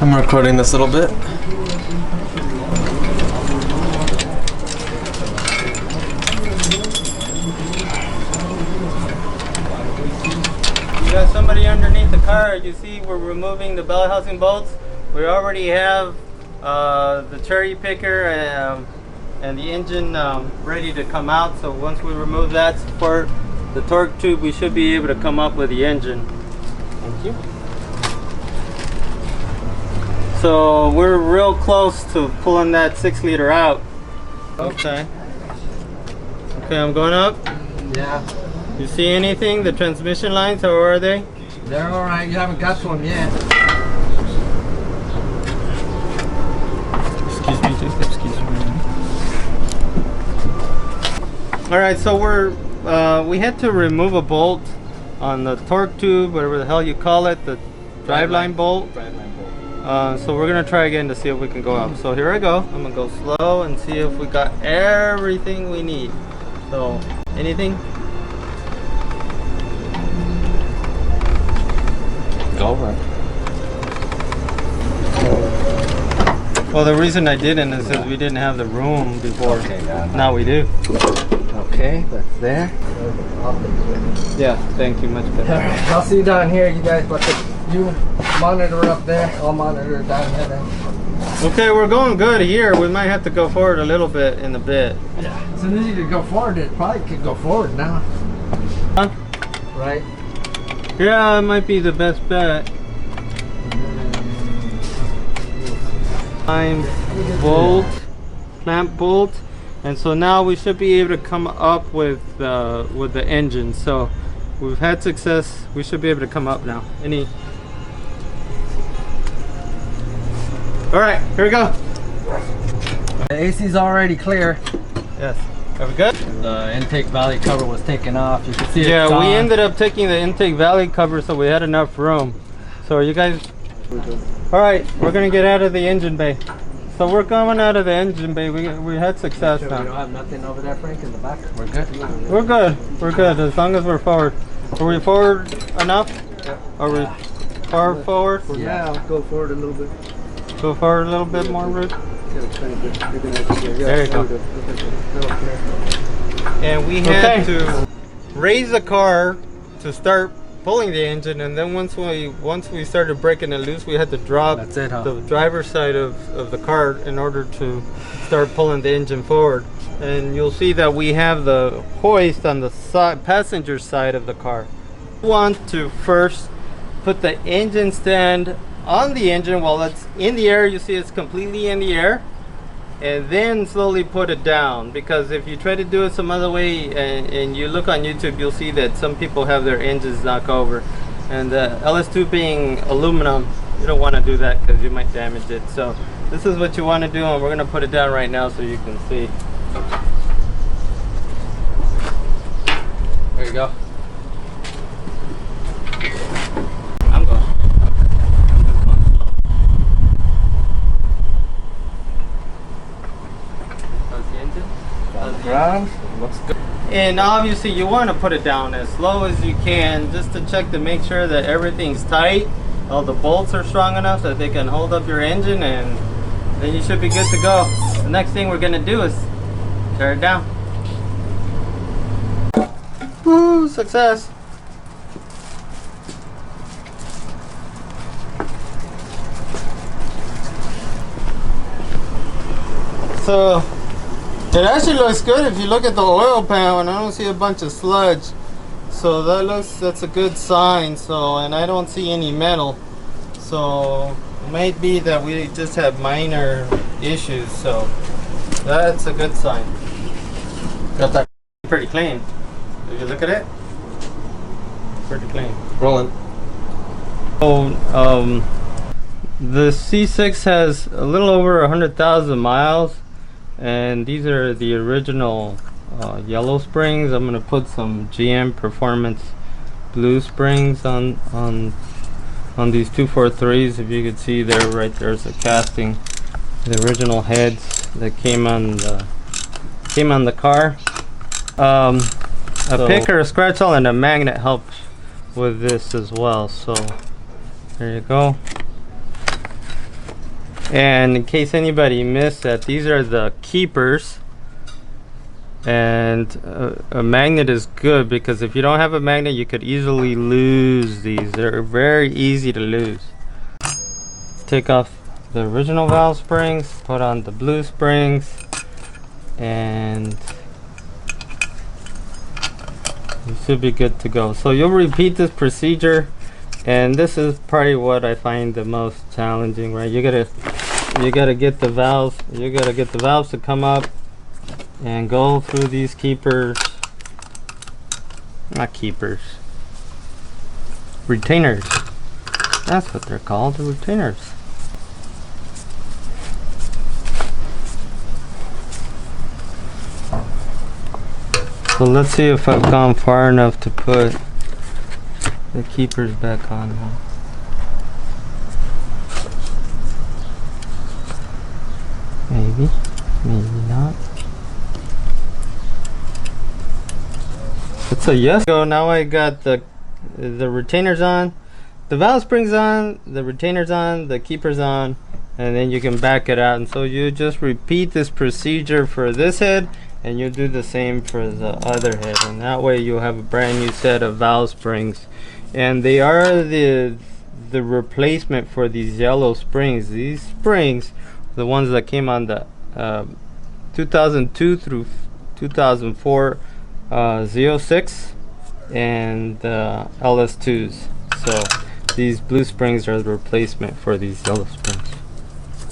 I'm recording this a little bit. You got somebody underneath the car. You see we're removing the belly housing bolts. We already have the cherry picker and the engine ready to come out. So once we remove that support, the torque tube, we should be able to come up with the engine. Thank you. So we're real close to pulling that 6-liter out. Okay. Okay, I'm going up. Yeah. You see anything? The transmission lines, how are they? They're alright, you haven't got to them yet. Excuse me, just excuse me. Alright, so we had to remove a bolt on the torque tube, whatever the hell you call it, the driveline bolt. So we're gonna try again to see if we can go up. So here I go. I'm gonna go slow and see if we got everything we need. So, anything? Go right. Well, the reason I didn't is because we didn't have the room before. Okay, now we do. Okay, that's there. Yeah, thank you, much better. Alright, I'll see you down here, you guys, but you monitor up there, I'll monitor down here then. Okay, we're going good here. We might have to go forward a little bit in a bit. Yeah. As soon as you could go forward, it probably could go forward now. Huh? Right? Yeah, it might be the best bet. Bolt, clamp bolt, and so now we should be able to come up with the engine. So we've had success. We should be able to come up now. All right, here we go. The AC's already clear. Yes. Are we good? The intake valley cover was taken off. You can see Yeah, it's we gone. ended up taking the intake valley cover so we had enough room. So are you guys? All right, we're gonna get out of the engine bay. So we're coming out of the engine bay. We had success Sure, now. we don't have nothing over there, Frank, in the back. We're good. We're good. We're good as long as we're forward. Are we forward enough? Are we far forward? Yeah, I'll go forward a little bit. Go forward a little bit more, Ruth. There you go. And we had to raise the car to start pulling the engine, and then once we started breaking it loose, we had to drop the driver's side of the car in order to start pulling the engine forward. And you'll see that we have the hoist on the passenger side of the car. We want to first put the engine stand on the engine while it's in the air. You see it's completely in the air, and then slowly put it down, because if you try to do it some other way and you look on YouTube, you'll see that some people have their engines knock over, and LS2 being aluminum, you don't want to do that because you might damage it. So this is what you want to do, and we're going to put it down right now so you can see. There you go. I'm going. Ground looks good. And obviously you want to put it down as slow as you can, just to check to make sure that everything's tight, all the bolts are strong enough that they can hold up your engine, and then you should be good to go. The next thing we're going to do is tear it down. Woo, success. So it actually looks good if you look at the oil pan, and I don't see a bunch of sludge. So that's a good sign. So, and I don't see any metal. So it might be that we just have minor issues. So that's a good sign. Got that pretty clean. If you look at it, pretty clean. Rolling. So the C6 has a little over 100,000 miles. And these are the original yellow springs. I'm gonna put some GM Performance blue springs on these 243s. If you could see there, right there's a casting, the original heads that came on the car. A pick or a scratch all and a magnet helps with this as well. So there you go. And in case anybody missed that, these are the keepers. And a magnet is good because if you don't have a magnet, you could easily lose these. They're very easy to lose. Take off the original valve springs, put on the blue springs, and you should be good to go. So you'll repeat this procedure, and this is probably what I find the most challenging, right? You gotta get the valves to come up and go through these keepers, not keepers, retainers. That's what they're called, the retainers. So let's see if I've gone far enough to put the keepers back on now. Maybe, maybe not. It's a yes. So now I got the retainers on, the valve springs on, the retainers on, the keepers on, and then you can back it out. And so you just repeat this procedure for this head, and you do the same for the other head, and that way you'll have a brand new set of valve springs. And they are the replacement for these yellow springs. These springs, the ones that came on the 2002 through 2004 Z06 and LS2s. So these blue springs are the replacement for these yellow springs.